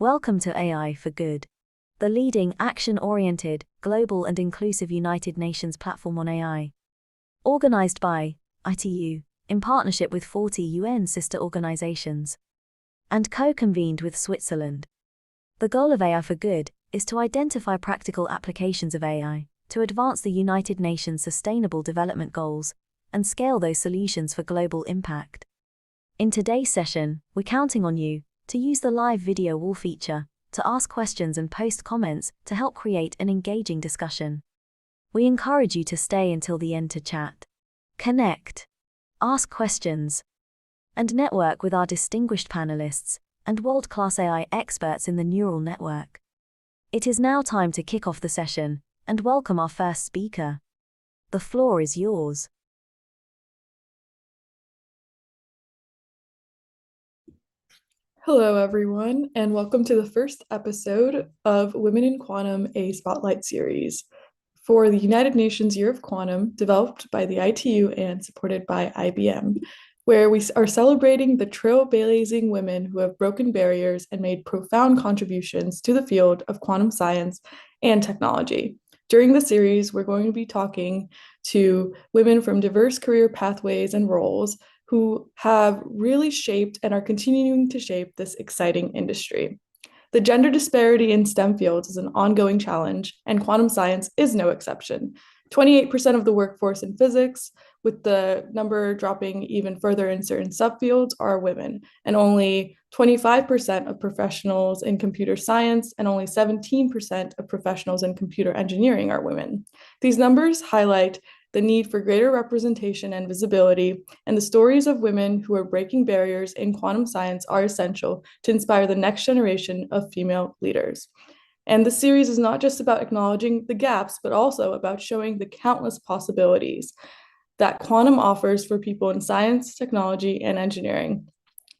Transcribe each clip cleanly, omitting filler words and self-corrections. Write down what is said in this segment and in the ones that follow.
Welcome to AI for Good, the leading action-oriented, global and inclusive United Nations platform on AI. Organized by ITU, in partnership with 40 UN sister organizations, and co-convened with Switzerland. The goal of AI for Good is to identify practical applications of AI to advance the United Nations Sustainable Development Goals and scale those solutions for global impact. In today's session, we're counting on you to use the live video wall feature to ask questions and post comments to help create an engaging discussion. We encourage you to stay until the end to chat, connect, ask questions, and network with our distinguished panelists and world-class AI experts in the neural network. It is now time to kick off the session and welcome our first speaker. The floor is yours. Hello, everyone, and welcome to the first episode of Women in Quantum, a Spotlight series for the United Nations Year of Quantum, developed by the ITU and supported by IBM, where we are celebrating the trailblazing women who have broken barriers and made profound contributions to the field of quantum science and technology. During the series, we're going to be talking to women from diverse career pathways and roles who have really shaped and are continuing to shape this exciting industry. The gender disparity in STEM fields is an ongoing challenge, and quantum science is no exception. 28% of the workforce in physics, with the number dropping even further in certain subfields, are women, and only 25% of professionals in computer science and only 17% of professionals in computer engineering are women. These numbers highlight the need for greater representation and visibility, and the stories of women who are breaking barriers in quantum science are essential to inspire the next generation of female leaders. And the series is not just about acknowledging the gaps, but also about showing the countless possibilities that quantum offers for people in science, technology, and engineering.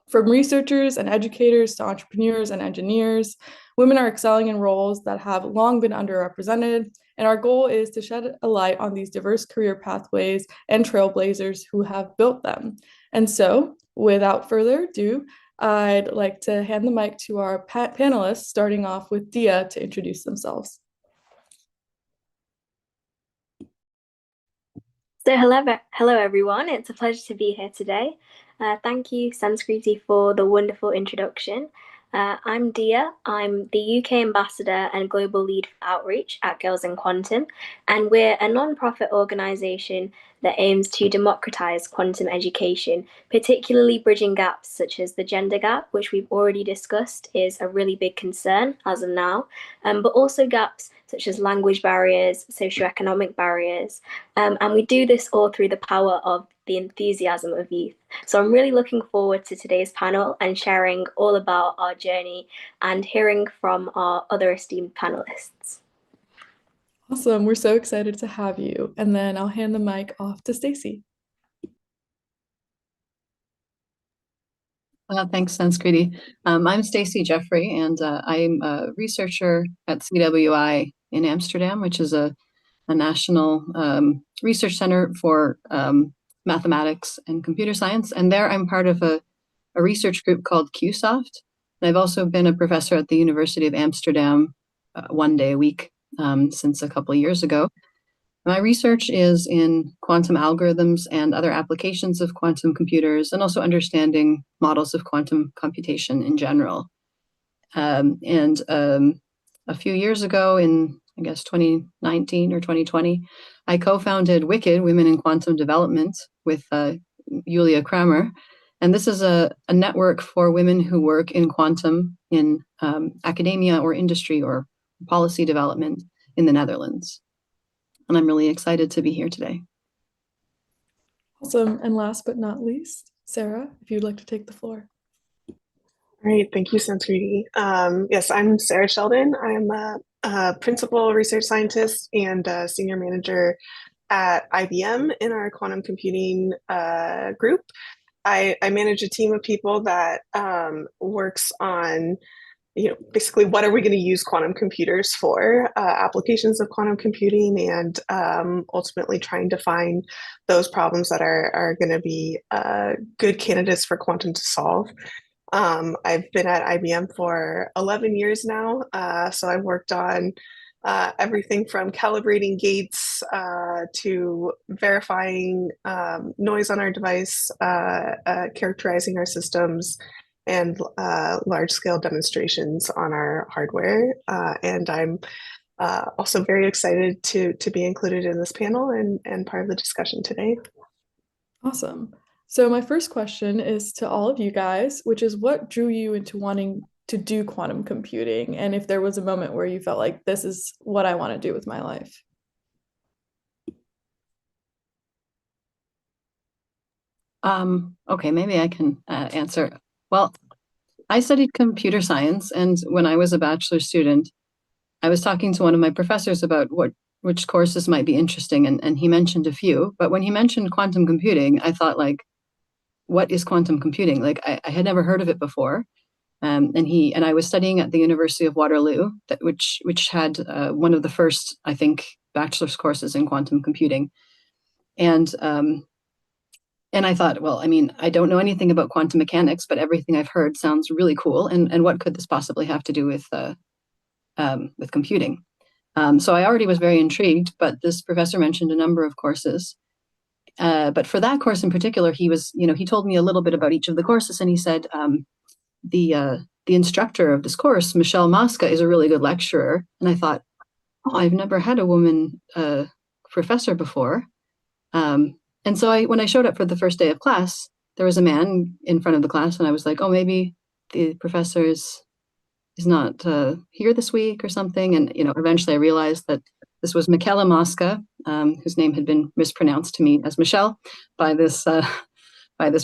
From researchers and educators to entrepreneurs and engineers, women are excelling in roles that have long been underrepresented, and our goal is to shed a light on these diverse career pathways and trailblazers who have built them. And so, without further ado, I'd like to hand the mic to our panelists, starting off with Dia to introduce themselves. So hello everyone. It's a pleasure to be here today. Thank you, Sanskriti, for the wonderful introduction. I'm Dia. I'm the UK Ambassador and Global Lead for Outreach at Girls in Quantum, and we're a non-profit organisation that aims to democratise quantum education, particularly bridging gaps such as the gender gap, which we've already discussed is a really big concern as of now, but also gaps such as language barriers, socioeconomic barriers, and we do this all through the power of the enthusiasm of youth. So I'm really looking forward to today's panel and sharing all about our journey and hearing from our other esteemed panelists. Awesome. We're so excited to have you. And then I'll hand the mic off to Stacy. Thanks, Sanskriti. I'm Stacy Jeffrey, and I'm a researcher at CWI in Amsterdam, which is a national research center for mathematics and computer science. And there I'm part of a research group called QSoft. And I've also been a professor at the University of Amsterdam 1 day a week since a couple of years ago. My research is in quantum algorithms and other applications of quantum computers, and also understanding models of quantum computation in general. And a few years ago, in I guess 2019 or 2020, I co-founded Wicked, Women in Quantum Development, with Julia Kramer. And this is a network for women who work in quantum in academia or industry or policy development in the Netherlands. And I'm really excited to be here today. Awesome. And last but not least, Sarah, if you'd like to take the floor. Great. Thank you, Sanskriti. Yes, I'm Sarah Sheldon. I'm a principal research scientist and a senior manager at IBM in our quantum computing group. I manage a team of people that works on basically what are we going to use quantum computers for, applications of quantum computing, and ultimately trying to find those problems that are going to be good candidates for quantum to solve. I've been at IBM for 11 years now. So I've worked on everything from calibrating gates to verifying noise on our device, characterizing our systems, and large-scale demonstrations on our hardware. And I'm also very excited to be included in this panel and part of the discussion today. Awesome. So my first question is to all of you guys, which is what drew you into wanting to do quantum computing? And if there was a moment where you felt like this is what I want to do with my life. Okay, maybe I can answer. Well, I studied computer science, and when I was a bachelor student, I was talking to one of my professors about which courses might be interesting, and he mentioned a few. But when he mentioned quantum computing, I thought, like, what is quantum computing? Like, I had never heard of it before. And I was studying at the University of Waterloo, which had one of the first, I think, bachelor's courses in quantum computing. And I thought, well, I mean, I don't know anything about quantum mechanics, but everything I've heard sounds really cool. And what could this possibly have to do with computing? So I already was very intrigued, but this professor mentioned a number of courses. But for that course in particular, he told me a little bit about each of the courses, and he said, the instructor of this course, Michelle Mosca, is a really good lecturer. And I thought, oh, I've never had a woman professor before. And so when I showed up for the first day of class, there was a man in front of the class, and I was like, oh, maybe the professor is not here this week or something. And eventually I realized that this was Michela Mosca, whose name had been mispronounced to me as Michelle by this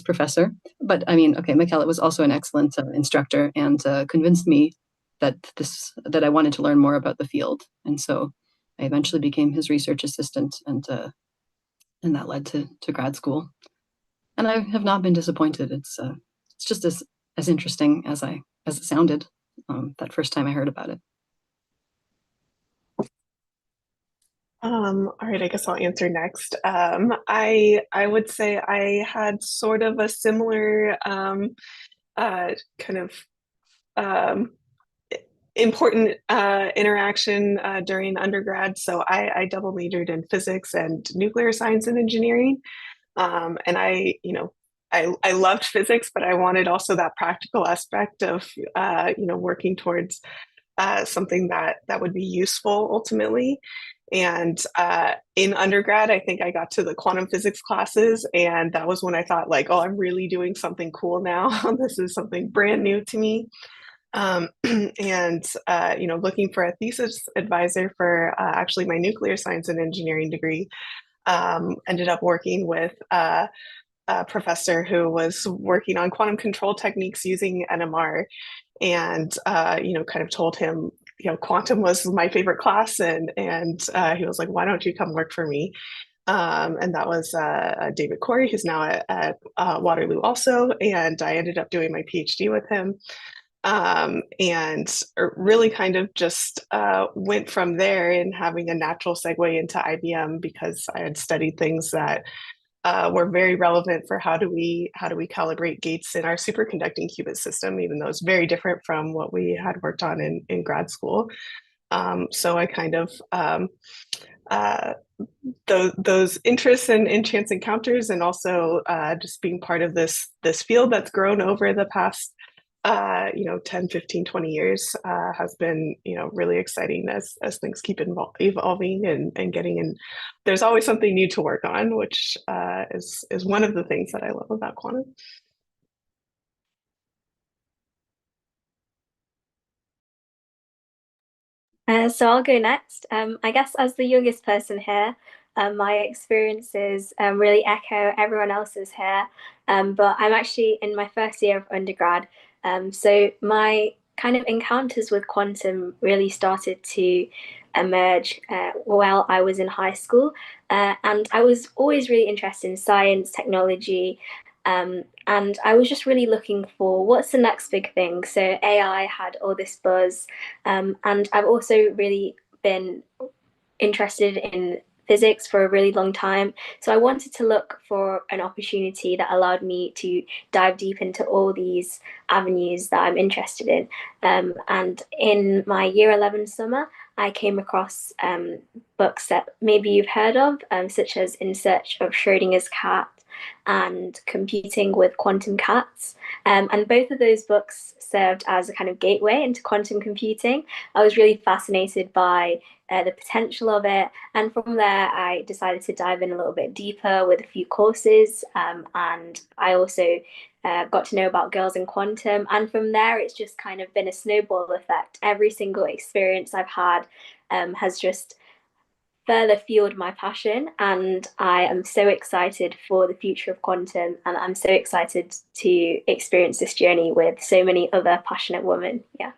professor. But I mean, okay, Michela was also an excellent instructor and convinced me that I wanted to learn more about the field. And so I eventually became his research assistant, and that led to grad school. And I have not been disappointed. It's just as interesting as it sounded that first time I heard about it. All right, I guess I'll answer next. I would say I had sort of a similar kind of important interaction during undergrad. So I double majored in physics and nuclear science and engineering. And I loved physics, but I wanted also that practical aspect of working towards something that would be useful ultimately. And in undergrad, I think I got to the quantum physics classes, and that was when I thought, like, oh, I'm really doing something cool now. This is something brand new to me. And looking for a thesis advisor for actually my nuclear science and engineering degree, ended up working with a professor who was working on quantum control techniques using NMR, and kind of told him, quantum was my favorite class, and he was like, why don't you come work for me? And that was David Corey, who's now at Waterloo also, and I ended up doing my PhD with him. And really kind of just went from there in having a natural segue into IBM, because I had studied things that were very relevant for how do we calibrate gates in our superconducting qubit system, even though it's very different from what we had worked on in grad school. So I kind of those interests in chance encounters, and also just being part of this field that's grown over the past 10, 15, 20 years has been, really exciting as things keep evolving and getting in. There's always something new to work on, which is one of the things that I love about quantum. So I'll go next. I guess as the youngest person here, my experiences really echo everyone else's here. But I'm actually in my first year of undergrad. So my kind of encounters with quantum really started to emerge while I was in high school. And I was always really interested in science, technology, and I was just really looking for what's the next big thing. So AI had all this buzz, and I've also really been interested in physics for a really long time. So I wanted to look for an opportunity that allowed me to dive deep into all these avenues that I'm interested in. And in my year 11 summer, I came across books that maybe you've heard of, such as In Search of Schrodinger's Cat and Computing with Quantum Cats. And both of those books served as a kind of gateway into quantum computing. I was really fascinated by the potential of it. And from there, I decided to dive in a little bit deeper with a few courses. And I also got to know about Girls in Quantum. And from there, it's just kind of been a snowball effect. Every single experience I've had has just further fueled my passion. And I am so excited for the future of quantum. And I'm so excited to experience this journey with so many other passionate women. Yeah.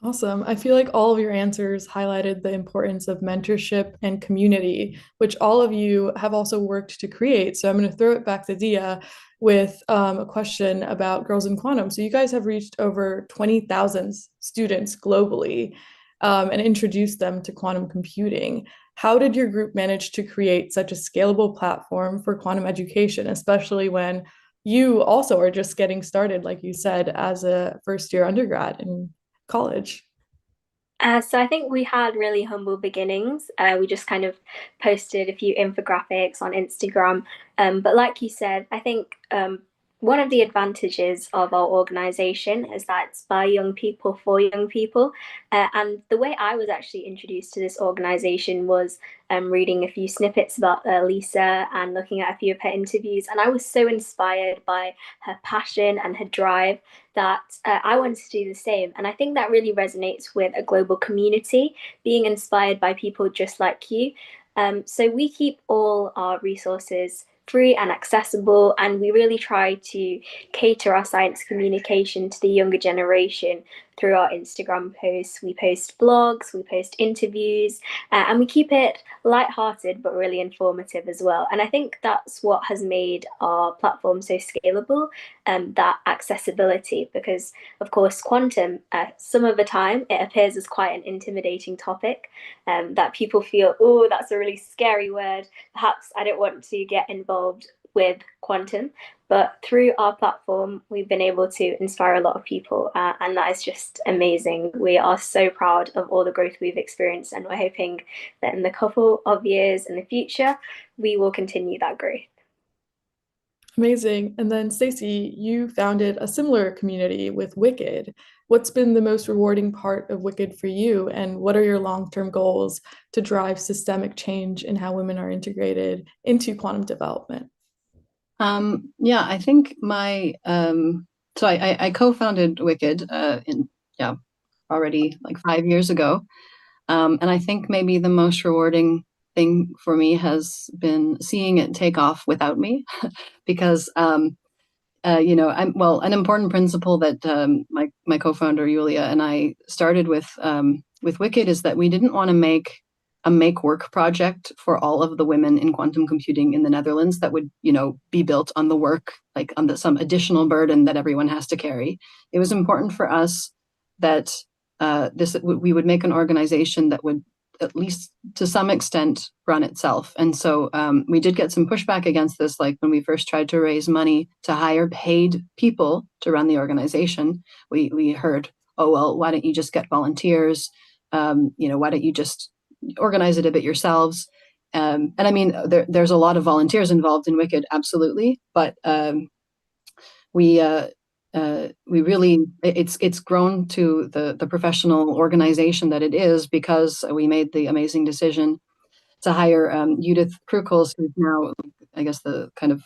Awesome. I feel like all of your answers highlighted the importance of mentorship and community, which all of you have also worked to create. So I'm going to throw it back to Dia with a question about Girls in Quantum. So you guys have reached over 20,000 students globally and introduced them to quantum computing. How did your group manage to create such a scalable platform for quantum education, especially when you also are just getting started, like you said, as a first-year undergrad in college? So I think we had really humble beginnings. We just kind of posted a few infographics on Instagram. But like you said, I think one of the advantages of our organization is that it's by young people for young people. And the way I was actually introduced to this organization was reading a few snippets about Lisa and looking at a few of her interviews. And I was so inspired by her passion and her drive that I wanted to do the same. And I think that really resonates with a global community, being inspired by people just like you. So we keep all our resources free and accessible, and we really try to cater our science communication to the younger generation through our Instagram posts. We post blogs, we post interviews, and we keep it lighthearted but really informative as well. And I think that's what has made our platform so scalable, that accessibility, because of course quantum, some of the time it appears as quite an intimidating topic, that people feel, oh, that's a really scary word, perhaps I don't want to get involved with quantum. But through our platform, we've been able to inspire a lot of people, and that is just amazing. We are so proud of all the growth we've experienced, and we're hoping that in the couple of years in the future, we will continue that growth. Amazing. And then Stacey, you founded a similar community with Wicked. What's been the most rewarding part of Wicked for you, and what are your long-term goals to drive systemic change in how women are integrated into quantum development? Yeah, I think so I co-founded Wicked already like 5 years ago. And I think maybe the most rewarding thing for me has been seeing it take off without me, because an important principle that my co-founder Yulia and I started with Wicked is that we didn't want to make a make work project for all of the women in quantum computing in the Netherlands that would, be built on the work, like on some additional burden that everyone has to carry. It was important for us that we would make an organization that would at least to some extent run itself. And so we did get some pushback against this, like when we first tried to raise money to hire paid people to run the organization. We heard, oh, well, why don't you just get volunteers? Why don't you just organize it a bit yourselves? And I mean, there's a lot of volunteers involved in Wicked, absolutely. But we really, it's grown to the professional organization that it is, because we made the amazing decision to hire Judith Krukels, who's now, I guess, the kind of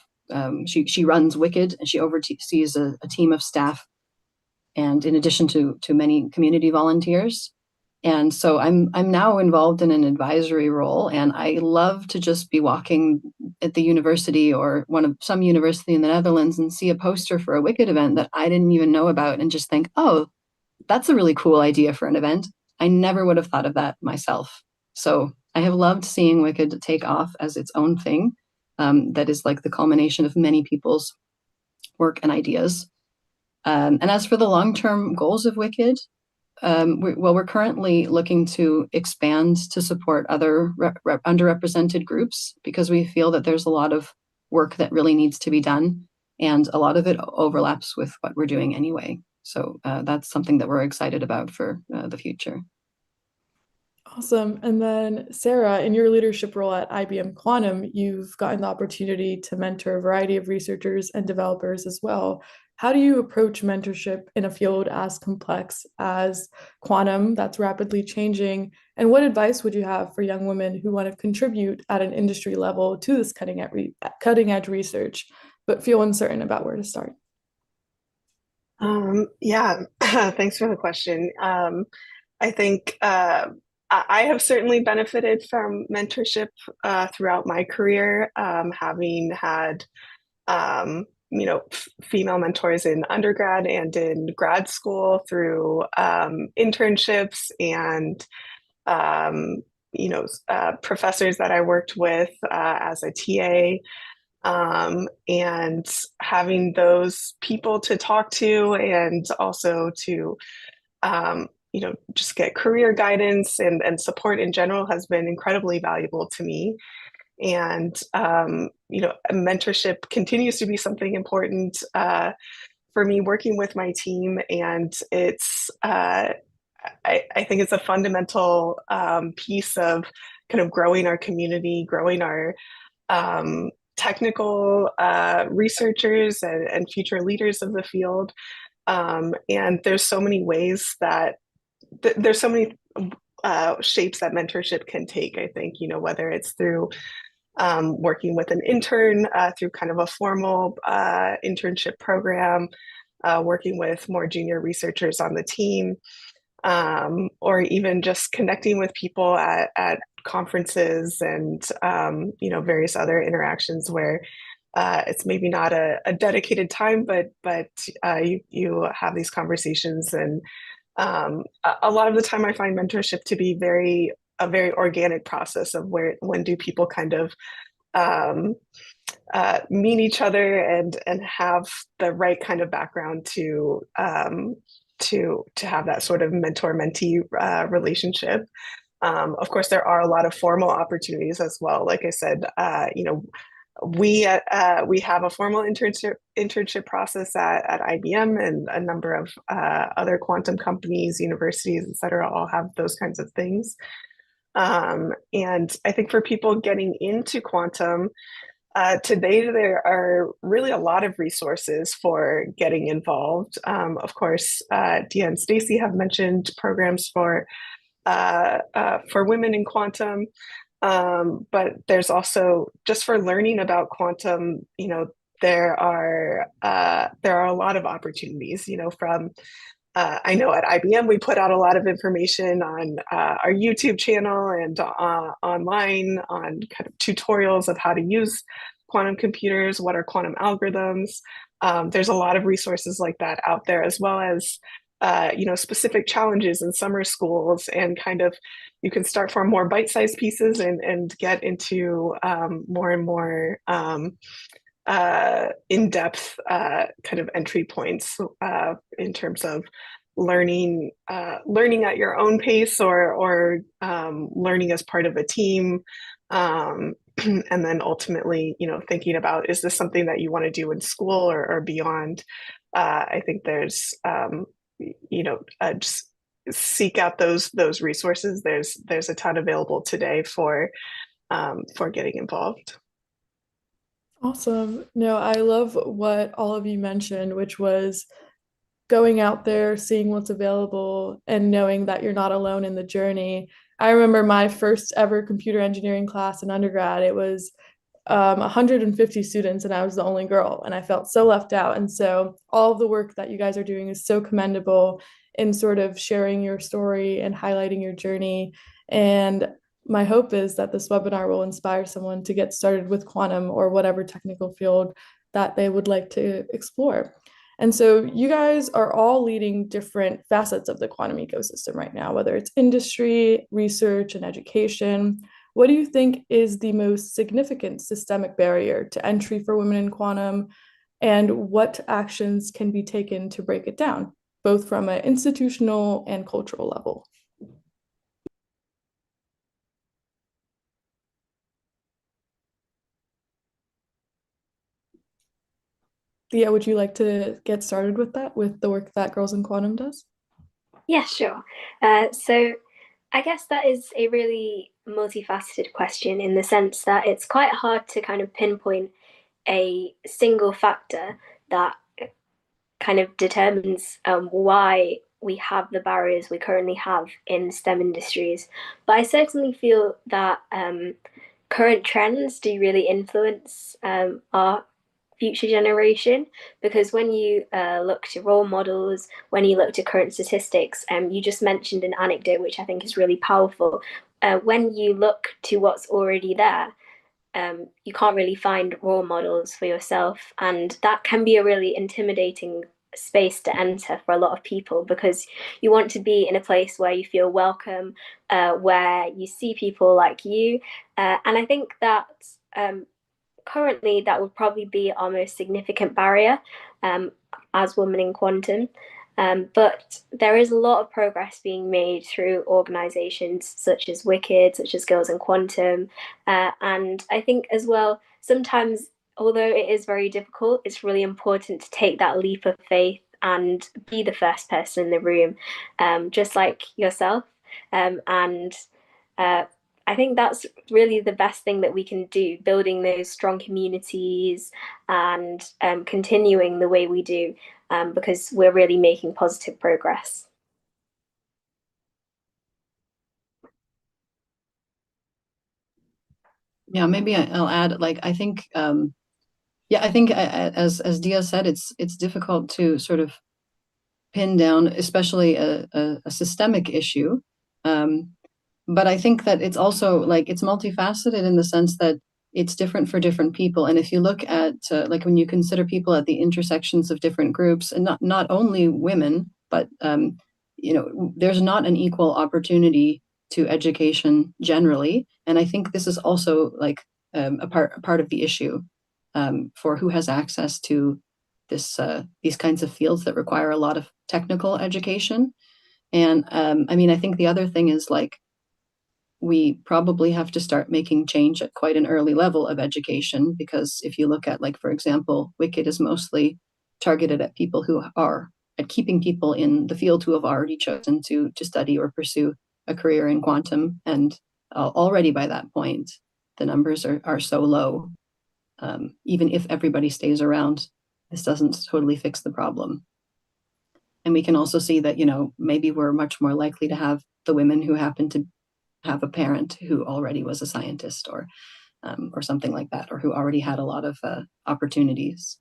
she runs Wicked, and she oversees a team of staff, and in addition to many community volunteers. And so I'm now involved in an advisory role, and I love to just be walking at the university or some university in the Netherlands and see a poster for a Wicked event that I didn't even know about, and just think, oh, that's a really cool idea for an event. I never would have thought of that myself. So I have loved seeing Wicked take off as its own thing, that is like the culmination of many people's work and ideas. And as for the long-term goals of Wicked, we're currently looking to expand to support other underrepresented groups, because we feel that there's a lot of work that really needs to be done, and a lot of it overlaps with what we're doing anyway. So that's something that we're excited about for the future. Awesome. And then Sarah, in your leadership role at IBM Quantum, you've gotten the opportunity to mentor a variety of researchers and developers as well. How do you approach mentorship in a field as complex as quantum that's rapidly changing? And what advice would you have for young women who want to contribute at an industry level to this cutting edge research, but feel uncertain about where to start? Yeah, thanks for the question. I think I have certainly benefited from mentorship throughout my career, having had female mentors in undergrad and in grad school through internships and professors that I worked with as a TA. And having those people to talk to, and also to just get career guidance and support in general has been incredibly valuable to me. And mentorship continues to be something important for me working with my team, and it's I think it's a fundamental piece of kind of growing our community, growing our technical researchers and future leaders of the field. And there's so many ways that there's so many shapes that mentorship can take, I think, whether it's through working with an intern through kind of a formal internship program, working with more junior researchers on the team, or even just connecting with people at conferences and various other interactions where it's maybe not a dedicated time, but you have these conversations. And a lot of the time I find mentorship to be a very organic process of when do people kind of meet each other and have the right kind of background to have that sort of mentor-mentee relationship. Of course, there are a lot of formal opportunities as well. Like I said, we have a formal internship process at IBM, and a number of other quantum companies, universities, et cetera, all have those kinds of things. And I think for people getting into quantum, today there are really a lot of resources for getting involved. Of course, Dia and Stacy have mentioned programs for women in quantum. But there's also, just for learning about quantum, there are a lot of opportunities, from I know at IBM we put out a lot of information on our YouTube channel and online on kind of tutorials of how to use quantum computers, what are quantum algorithms. There's a lot of resources like that out there, as well as specific challenges in summer schools, and kind of you can start from more bite-sized pieces and get into more and more in-depth kind of entry points in terms of learning at your own pace, or learning as part of a team, and then ultimately thinking about, is this something that you want to do in school or beyond. I think there's just seek out those resources. There's a ton available today for getting involved. Awesome. No, I love what all of you mentioned, which was going out there, seeing what's available, and knowing that you're not alone in the journey. I remember my first ever computer engineering class in undergrad. It was 150 students, and I was the only girl, and I felt so left out. And so all of the work that you guys are doing is so commendable in sort of sharing your story and highlighting your journey. And my hope is that this webinar will inspire someone to get started with quantum or whatever technical field that they would like to explore. And so you guys are all leading different facets of the quantum ecosystem right now, whether it's industry, research, and education. What do you think is the most significant systemic barrier to entry for women in quantum, and what actions can be taken to break it down? both from an institutional and cultural level. Thea, would you like to get started with that, with the work that Girls in Quantum does? Yeah, sure. So I guess that is a really multifaceted question in the sense that it's quite hard to kind of pinpoint a single factor that kind of determines why we have the barriers we currently have in STEM industries. But I certainly feel that current trends do really influence our future generation, because when you look to role models, when you look to current statistics, you just mentioned an anecdote which I think is really powerful. When you look to what's already there, you can't really find role models for yourself, and that can be a really intimidating space to enter for a lot of people, because you want to be in a place where you feel welcome, where you see people like you, and I think that currently that would probably be our most significant barrier as women in quantum. But there is a lot of progress being made through organizations such as Wicked, such as Girls in Quantum. And I think as well, sometimes, although it is very difficult, it's really important to take that leap of faith and be the first person in the room, just like yourself. And I think that's really the best thing that we can do, building those strong communities and continuing the way we do, because we're really making positive progress. Yeah, maybe I'll add, like, I think, I think as Dia said, it's difficult to sort of pin down, especially a systemic issue. But I think that it's also like it's multifaceted in the sense that it's different for different people. And if you look at like when you consider people at the intersections of different groups, and not only women, but there's not an equal opportunity to education generally. And I think this is also like a part of the issue for who has access to these kinds of fields that require a lot of technical education. And I mean, I think the other thing is like we probably have to start making change at quite an early level of education, because if you look at, like, for example, Wicked is mostly targeted at people who are at keeping people in the field who have already chosen to study or pursue a career in quantum. And already by that point, the numbers are so low. Even if everybody stays around, this doesn't totally fix the problem. And we can also see that, maybe we're much more likely to have the women who happen to have a parent who already was a scientist or something like that, or who already had a lot of opportunities.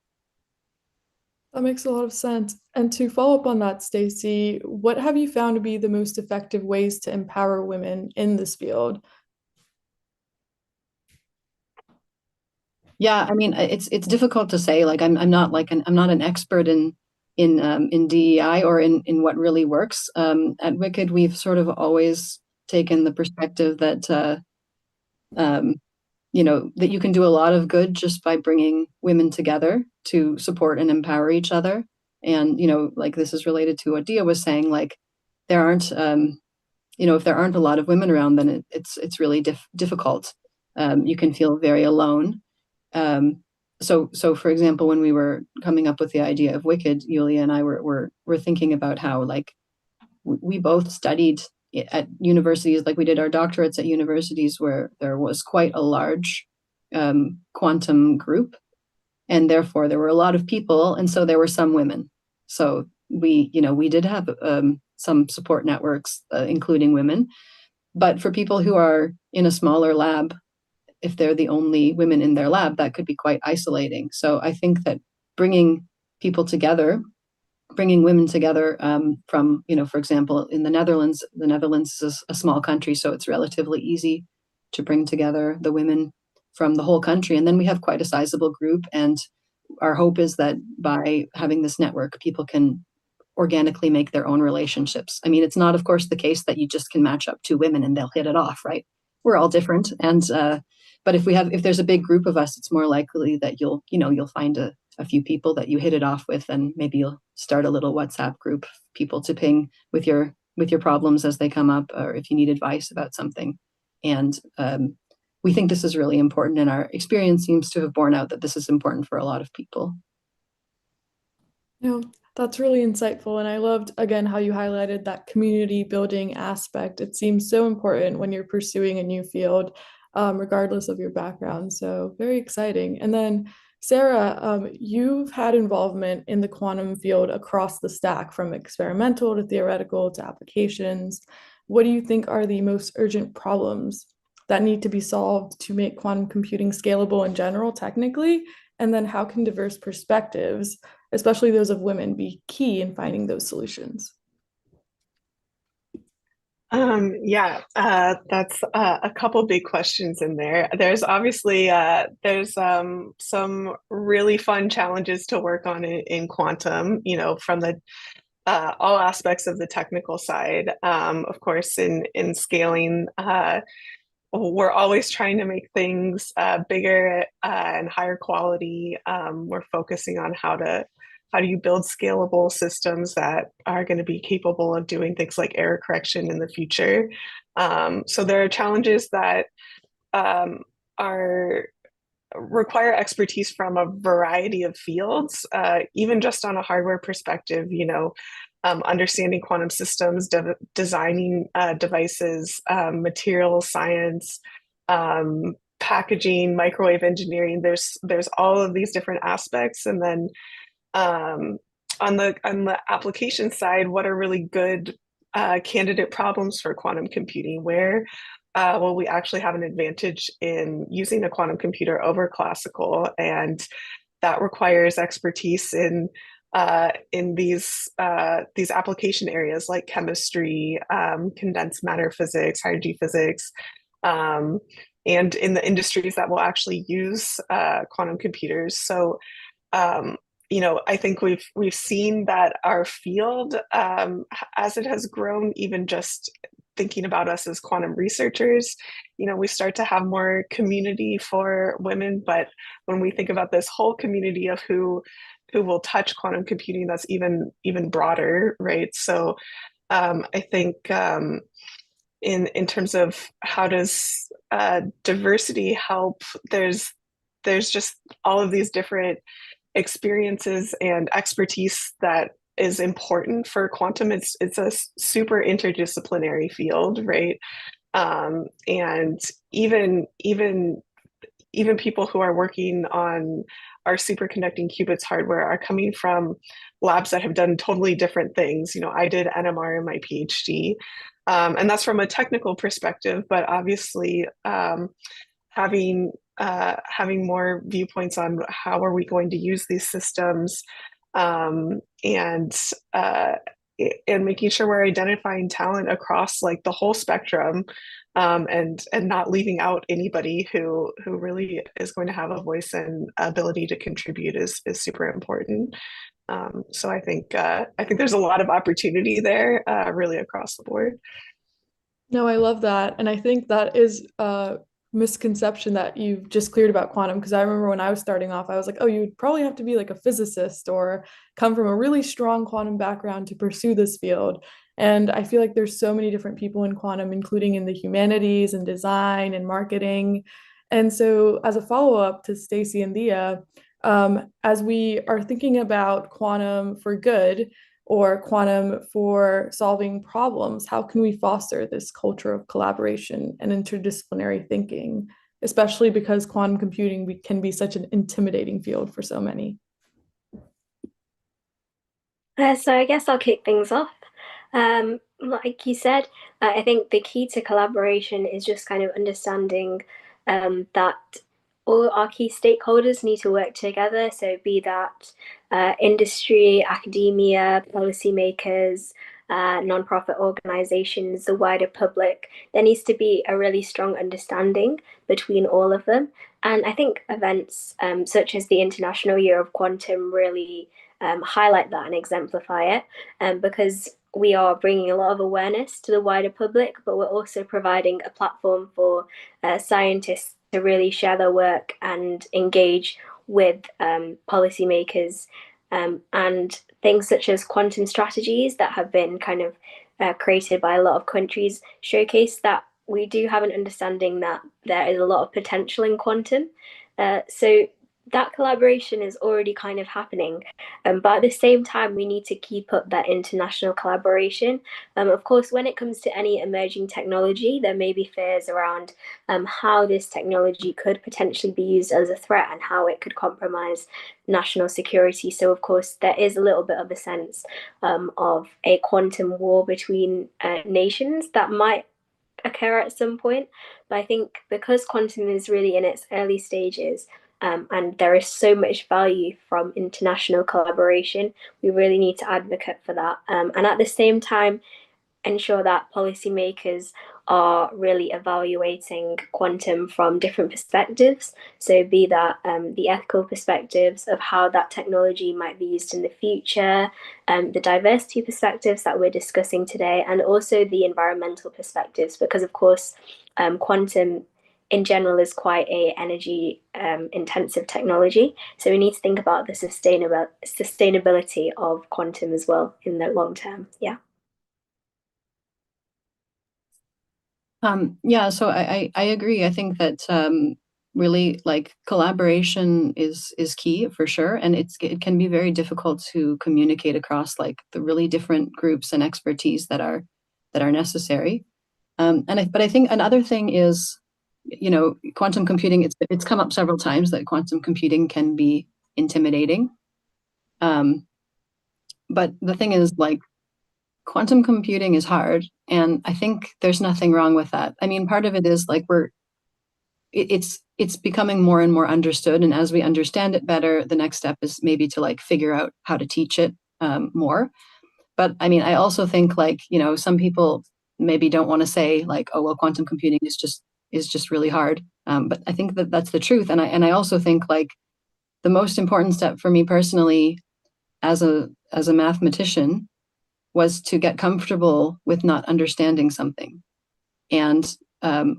That makes a lot of sense. And to follow up on that, Stacey, what have you found to be the most effective ways to empower women in this field? Yeah, I mean, it's difficult to say. Like, I'm not an expert in DEI or in what really works. At Wicked, we've sort of always taken the perspective that that you can do a lot of good just by bringing women together to support and empower each other. And like, this is related to what Dia was saying. Like, there aren't if there aren't a lot of women around, then it's really difficult. You can feel very alone. So for example, when we were coming up with the idea of Wicked, Yulia and I were thinking about how, like, we both studied at universities, like we did our doctorates at universities where there was quite a large quantum group, and therefore there were a lot of people, and so there were some women. So we did have some support networks, including women. But for people who are in a smaller lab, if they're the only women in their lab, that could be quite isolating. So I think that bringing women together from, for example, in the Netherlands is a small country, so it's relatively easy to bring together the women from the whole country. And then we have quite a sizable group. And our hope is that by having this network, people can organically make their own relationships. I mean, it's not, of course, the case that you just can match up two women and they'll hit it off, right? We're all different. And but if there's a big group of us, it's more likely that you'll find a few people that you hit it off with, and maybe you'll start a little WhatsApp group of people to ping with your problems as they come up, or if you need advice about something. And we think this is really important, and our experience seems to have borne out that this is important for a lot of people. No, that's really insightful. And I loved, again, how you highlighted that community building aspect. It seems so important when you're pursuing a new field, regardless of your background. So very exciting. And then, Sarah, you've had involvement in the quantum field across the stack, from experimental to theoretical to applications. What do you think are the most urgent problems that need to be solved to make quantum computing scalable in general, technically? And then how can diverse perspectives, especially those of women, be key in finding those solutions? That's a couple big questions in there. There's obviously some really fun challenges to work on in quantum, from the all aspects of the technical side. Of course, in scaling, we're always trying to make things bigger and higher quality. We're focusing on how do you build scalable systems that are going to be capable of doing things like error correction in the future. So there are challenges that require expertise from a variety of fields, even just on a hardware perspective, understanding quantum systems, designing devices, material science, packaging, microwave engineering. There's all of these different aspects. And then on the application side, what are really good candidate problems for quantum computing? Where will we actually have an advantage in using a quantum computer over classical? And that requires expertise in these application areas like chemistry, condensed matter physics, hydrogen physics, and in the industries that will actually use quantum computers. So I think we've seen that our field, as it has grown, even just thinking about us as quantum researchers, we start to have more community for women. But when we think about this whole community of who will touch quantum computing, that's even broader, right? So I think in terms of how does diversity help, there's just all of these different experiences and expertise that is important for quantum. It's a super interdisciplinary field, right? And even people who are working on our superconducting qubits hardware are coming from labs that have done totally different things. I did NMR in my PhD, and that's from a technical perspective, but obviously having more viewpoints on how are we going to use these systems, and making sure we're identifying talent across like the whole spectrum, and not leaving out anybody who really is going to have a voice and ability to contribute is super important. So I think there's a lot of opportunity there, really across the board. No, I love that. And I think that is a misconception that you've just cleared about quantum. Because I remember when I was starting off, I was like, oh, you'd probably have to be like a physicist or come from a really strong quantum background to pursue this field. And I feel like there's so many different people in quantum, including in the humanities and design and marketing. And so, as a follow-up to Stacy and Dia, as we are thinking about quantum for good, or quantum for solving problems, how can we foster this culture of collaboration and interdisciplinary thinking, especially because quantum computing can be such an intimidating field for so many? So I guess I'll kick things off. Like you said, I think the key to collaboration is just kind of understanding that all our key stakeholders need to work together. So be that industry, academia, policymakers, nonprofit organizations, the wider public. There needs to be a really strong understanding between all of them. And I think events such as the International Year of Quantum really highlight that and exemplify it, because we are bringing a lot of awareness to the wider public, but we're also providing a platform for scientists to really share their work and engage with policymakers, and things such as quantum strategies that have been kind of created by a lot of countries showcase that we do have an understanding that there is a lot of potential in quantum. So that collaboration is already kind of happening. But at the same time, we need to keep up that international collaboration. Of course, when it comes to any emerging technology, there may be fears around how this technology could potentially be used as a threat and how it could compromise national security. So, of course, there is a little bit of a sense of a quantum war between nations that might occur at some point. But I think because quantum is really in its early stages, and there is so much value from international collaboration, we really need to advocate for that. And at the same time, ensure that policymakers are really evaluating quantum from different perspectives. So, be that the ethical perspectives of how that technology might be used in the future, the diversity perspectives that we're discussing today, and also the environmental perspectives, because, of course, quantum in general is quite a energy intensive technology. So we need to think about the sustainability of quantum as well in the long term. Yeah. Yeah, so I agree. I think that really like collaboration is key for sure, and it can be very difficult to communicate across like the really different groups and expertise that are necessary. But I think another thing is, you know, quantum computing. It's come up several times that quantum computing can be intimidating. But the thing is, like, quantum computing is hard, and I think there's nothing wrong with that. I mean, part of it is like it's becoming more and more understood, and as we understand it better, the next step is maybe to like figure out how to teach it more. But I mean, I also think, like, you know, some people maybe don't want to say like, oh well, quantum computing is just really hard. But I think that that's the truth, and I also think like the most important step for me personally as a mathematician was to get comfortable with not understanding something. And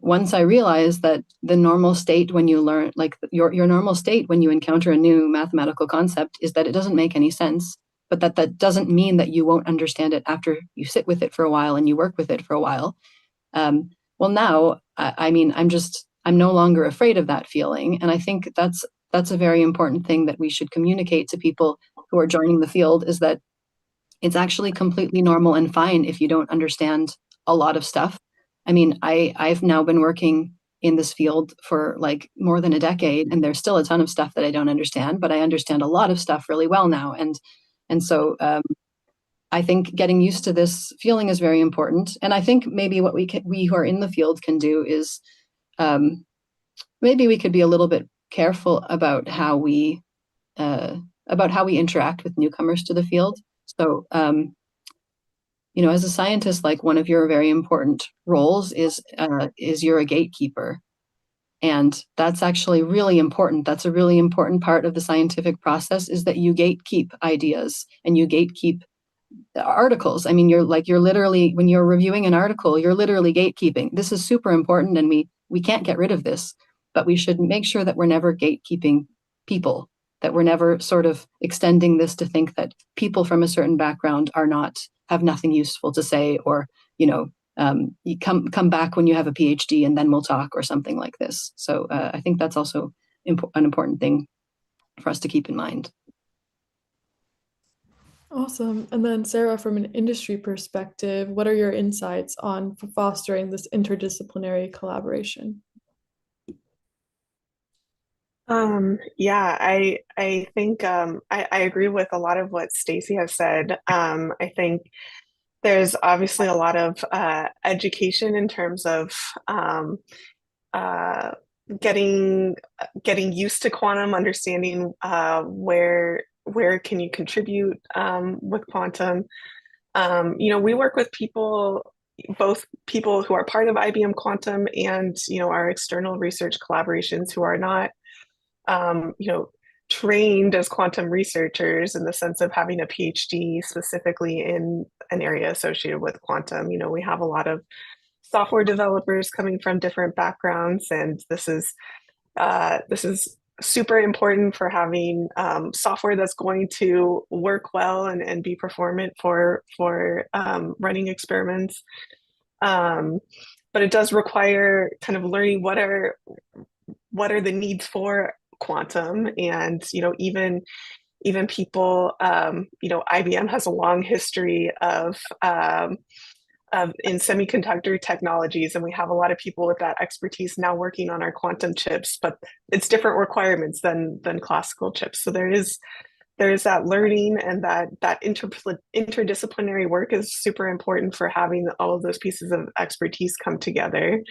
once I realized that the normal state when you learn, like your normal state when you encounter a new mathematical concept is that it doesn't make any sense, but that doesn't mean that you won't understand it after you sit with it for a while and you work with it for a while. Well, now, I mean, I'm no longer afraid of that feeling. And I think that's a very important thing that we should communicate to people who are joining the field, is that it's actually completely normal and fine if you don't understand a lot of stuff. I mean, I've now been working in this field for like more than a decade, and there's still a ton of stuff that I don't understand, but I understand a lot of stuff really well now. And so I think getting used to this feeling is very important. And I think maybe what we who are in the field can do is maybe we could be a little bit careful about how we interact with newcomers to the field. So, you know, as a scientist, like one of your very important roles is you're a gatekeeper. And that's actually really important. That's a really important part of the scientific process, is that you gatekeep ideas and you gatekeep articles. I mean, you're literally, when you're reviewing an article, you're literally gatekeeping. This is super important, and we can't get rid of this, but we should make sure that we're never gatekeeping people, that we're never sort of extending this to think that people from a certain background have nothing useful to say, or, you know, you come back when you have a PhD and then we'll talk, or something like this. So I think that's also an important thing for us to keep in mind. Awesome. And then Sarah, from an industry perspective, what are your insights on fostering this interdisciplinary collaboration? Yeah, I think I agree with a lot of what Stacy has said. I think there's obviously a lot of education in terms of uh, getting used to quantum, understanding where can you contribute with quantum. You know, we work with both people who are part of IBM Quantum and, you know, our external research collaborations who are not, you know, trained as quantum researchers in the sense of having a PhD specifically in an area associated with quantum. You know, we have a lot of software developers coming from different backgrounds, and this is super important for having software that's going to work well and be performant for running experiments. But it does require kind of learning what are the needs for quantum, and even people, IBM has a long history of in semiconductor technologies, and we have a lot of people with that expertise now working on our quantum chips, but it's different requirements than classical chips. So there is that learning, and that interdisciplinary work is super important for having all of those pieces of expertise come together.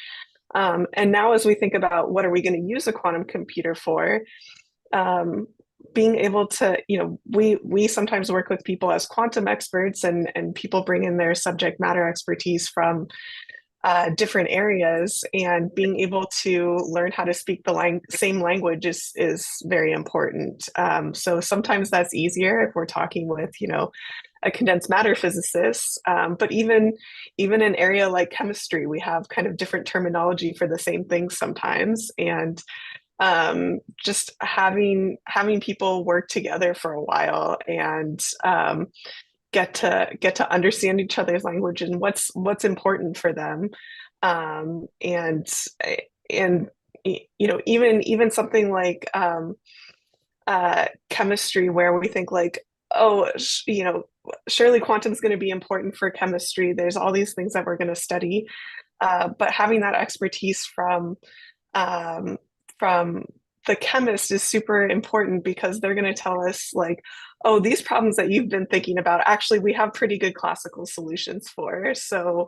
And now as we think about what are we going to use a quantum computer for, being able to, we sometimes work with people as quantum experts, and people bring in their subject matter expertise from different areas, and being able to learn how to speak the same language is very important. So sometimes that's easier if we're talking with, a condensed matter physicist, but even an area like chemistry, we have kind of different terminology for the same things sometimes, and just having people work together for a while, and get to understand each other's language and what's important for them, and even something like chemistry, where we think like, oh, surely quantum is going to be important for chemistry. There's all these things that we're going to study, but having that expertise from the chemist is super important, because they're going to tell us like, oh, these problems that you've been thinking about, actually, we have pretty good classical solutions for. So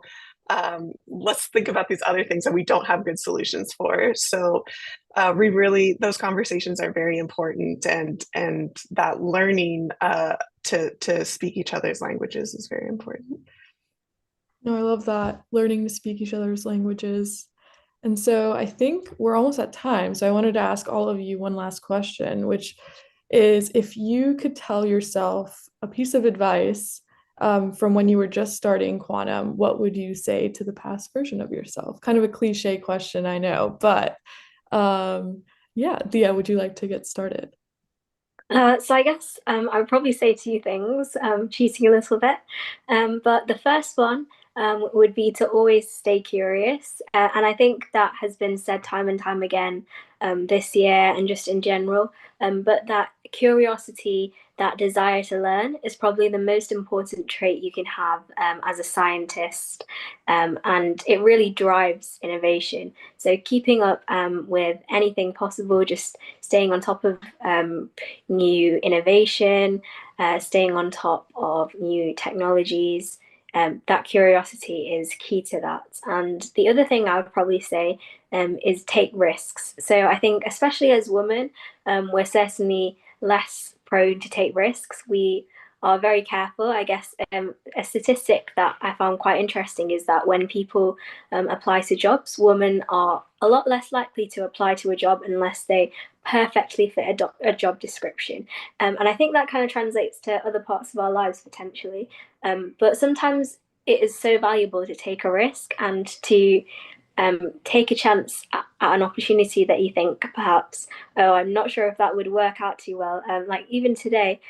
let's think about these other things that we don't have good solutions for. So those conversations are very important, and that learning to speak each other's languages is very important. No, I love that, learning to speak each other's languages. And so I think we're almost at time. So I wanted to ask all of you one last question, which is, if you could tell yourself a piece of advice from when you were just starting quantum, what would you say to the past version of yourself? Kind of a cliche question, I know, but yeah, Dia, would you like to get started? So I guess I would probably say two things, cheating a little bit. But the first one would be to always stay curious. And I think that has been said time and time again this year and just in general. But that curiosity, that desire to learn is probably the most important trait you can have as a scientist. And it really drives innovation. So keeping up with anything possible, just staying on top of new innovation, staying on top of new technologies. That curiosity is key to that. And the other thing I would probably say is take risks. So I think, especially as women, we're certainly less prone to take risks. We are very careful. I guess a statistic that I found quite interesting is that when people apply to jobs, women are a lot less likely to apply to a job unless they perfectly fit a job description. And I think that kind of translates to other parts of our lives potentially. But sometimes it is so valuable to take a risk and to take a chance at an opportunity that you think perhaps, oh, I'm not sure if that would work out too well. Like even today,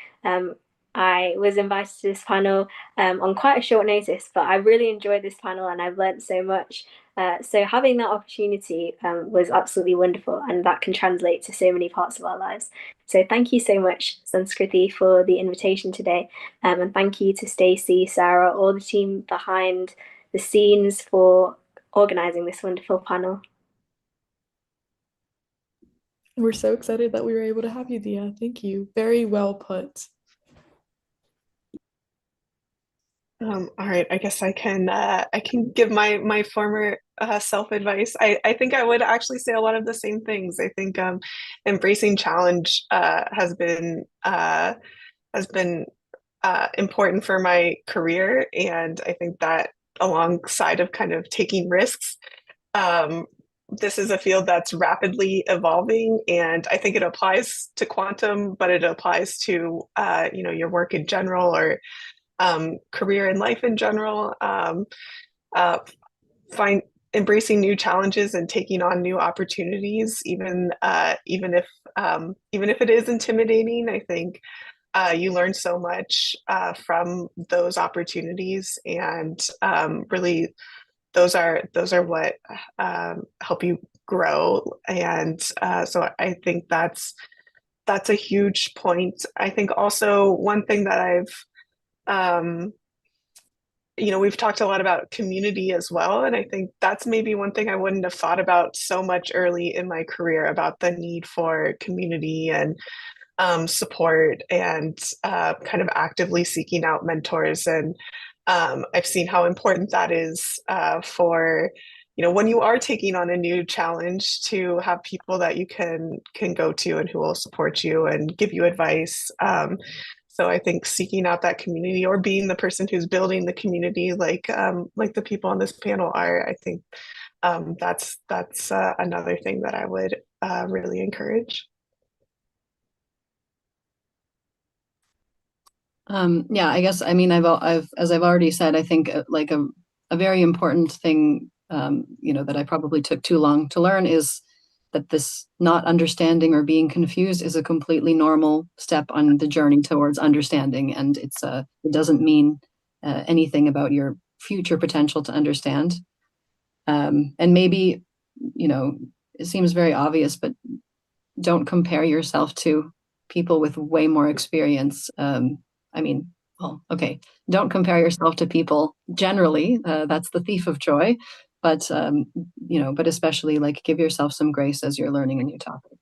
I was invited to this panel on quite a short notice, but I really enjoyed this panel and I've learned so much. So having that opportunity was absolutely wonderful, and that can translate to so many parts of our lives. So thank you so much, Sanskriti, for the invitation today. And thank you to Stacey, Sarah, all the team behind the scenes for organising this wonderful panel. We're so excited that we were able to have you, Dia. Thank you. Very well put. All right, I guess I can give my former self advice. I think I would actually say a lot of the same things. I think embracing challenge has been important for my career, and I think that alongside of kind of taking risks, this is a field that's rapidly evolving, and I think it applies to quantum, but it applies to your work in general, or career and life in general. embracing new challenges and taking on new opportunities, even if it is intimidating. I think you learn so much from those opportunities, and really those are what help you grow. And so I think that's a huge point. I think also one thing that um, we've talked a lot about community as well. And I think that's maybe one thing I wouldn't have thought about so much early in my career, about the need for community and support, and kind of actively seeking out mentors. And I've seen how important that is for, when you are taking on a new challenge, to have people that you can go to and who will support you and give you advice. So I think seeking out that community, or being the person who's building the community, like the people on this panel are, I think that's another thing that I would really encourage. Yeah, I guess, I mean, as I've already said, I think like a very important thing, that I probably took too long to learn, is that this not understanding or being confused is a completely normal step on the journey towards understanding. And it doesn't mean anything about your future potential to understand. And maybe, it seems very obvious, but don't compare yourself to people with way more experience. Well, okay, don't compare yourself to people generally. That's the thief of joy. But, but especially, like, give yourself some grace as you're learning a new topic.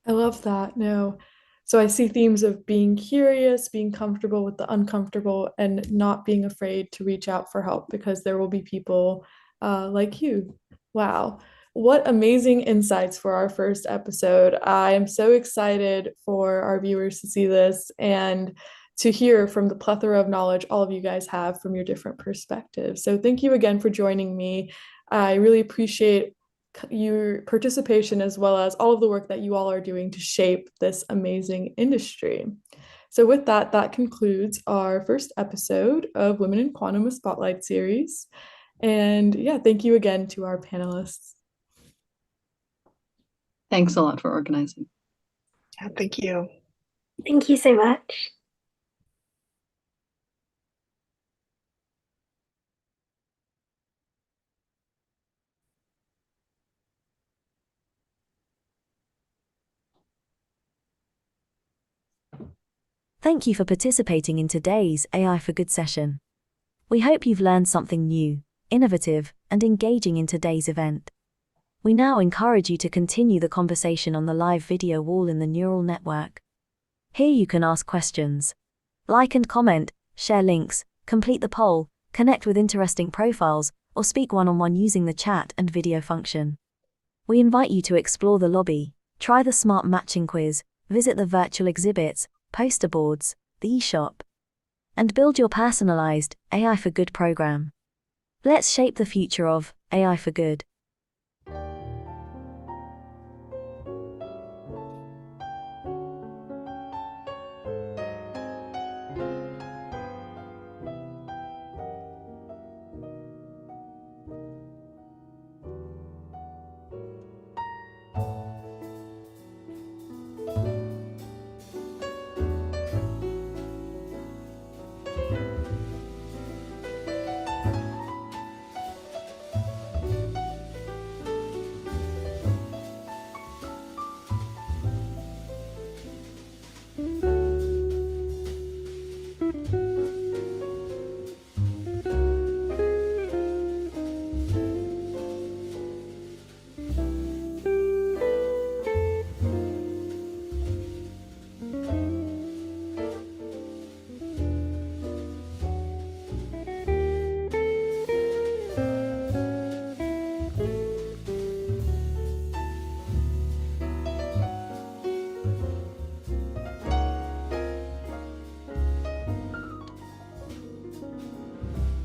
I love that. No. So I see themes of being curious, being comfortable with the uncomfortable, and not being afraid to reach out for help, because there will be people like you. Wow. What amazing insights for our first episode. I am so excited for our viewers to see this and to hear from the plethora of knowledge all of you guys have from your different perspectives. So thank you again for joining me. I really appreciate your participation, as well as all of the work that you all are doing to shape this amazing industry. So with that, that concludes our first episode of Women in Quantum, a Spotlight series. And yeah, thank you again to our panelists. Thanks a lot for organizing. Yeah, thank you. Thank you so much. Thank you for participating in today's AI for Good session. We hope you've learned something new, innovative, and engaging in today's event. We now encourage you to continue the conversation on the live video wall in the neural network. Here you can ask questions, like and comment, share links, complete the poll, connect with interesting profiles, or speak one-on-one using the chat and video function. We invite you to explore the lobby, try the smart matching quiz, visit the virtual exhibits, poster boards, the eShop, and build your personalized AI for Good program. Let's shape the future of AI for Good.